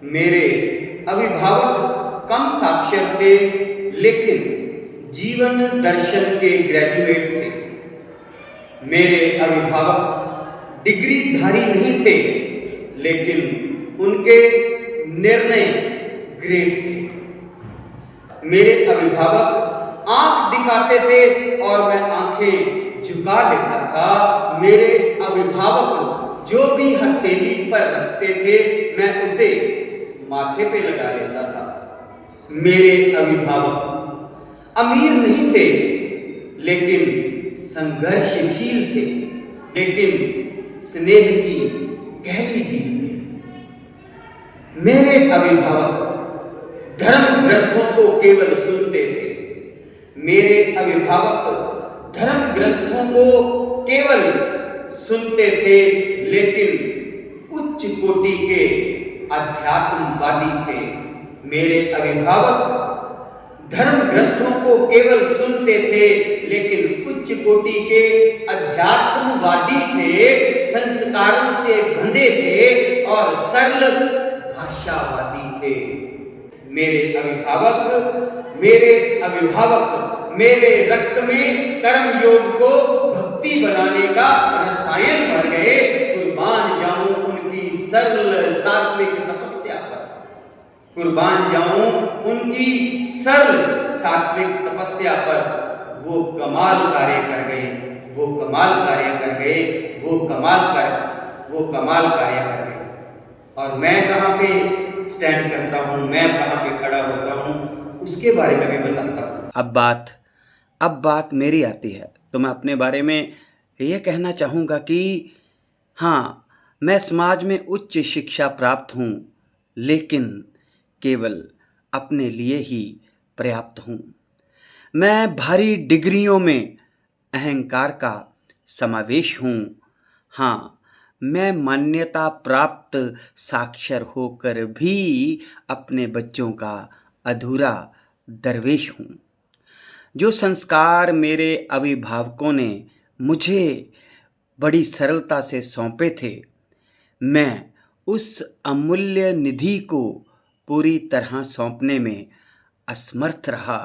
मेरे अभिभावक कम साक्षर थे, लेकिन जीवन दर्शन के ग्रेजुएट थे। मेरे अभिभावक डिग्रीधारी नहीं थे, लेकिन उनके निर्णय ग्रेट थे। मेरे अभिभावक आंख दिखाते थे और मैं आंखें झुका लेता था। मेरे अभिभावक जो भी हथेली पर रखते थे, मैं उसे माथे पे लगा लेता था। मेरे अभिभावक अमीर नहीं थे, लेकिन संघर्षशील थे, लेकिन स्नेह की गहरी झील थे। मेरे अभिभावक धर्म ग्रंथों को केवल सुनते थे। मेरे अभिभावक धर्म ग्रंथों को केवल सुनते थे, लेकिन उच्च कोटि के अध्यात्मवादी थे। मेरे अभिभावक धर्म ग्रंथों को केवल सुनते थे, लेकिन उच्च कोटि के अध्यात्मवादी थे, संस्कारों से बंधे थे और सरल भाषावादी थे। मेरे अभिभावक मेरे रक्त में कर्म योग को भक्ति बनाने का रसायन भर गए। कुर्बान जाऊं उनकी सरल सात्विक तपस्या पर। कुर्बान जाऊं उनकी सरल सात्विक तपस्या पर। वो कमाल कार्य कर गए, वो कमाल कार्य कर गए, वो कमाल कार्य कर गए। और मैं कहाँ पे स्टैंड करता हूँ, मैं कहाँ पे खड़ा होता हूँ, उसके बारे में भी बताता हूँ। अब बात मेरी आती है, तो मैं अपने बारे में ये कहना चाहूँगा कि हाँ, मैं समाज में उच्च शिक्षा प्राप्त हूँ, लेकिन केवल अपने लिए ही पर्याप्त हूँ। मैं भारी डिग्रियों में अहंकार का समावेश हूँ। हाँ, मैं मान्यता प्राप्त साक्षर होकर भी अपने बच्चों का अधूरा दरवेश हूँ। जो संस्कार मेरे अभिभावकों ने मुझे बड़ी सरलता से सौंपे थे, मैं उस अमूल्य निधि को पूरी तरह सौंपने में असमर्थ रहा।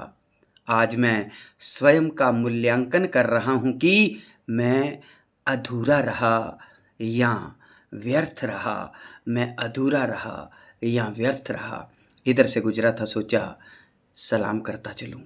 आज मैं स्वयं का मूल्यांकन कर रहा हूँ कि मैं अधूरा रहा या व्यर्थ रहा। मैं अधूरा रहा या व्यर्थ रहा। इधर से गुजरा था, सोचा सलाम करता चलूँ।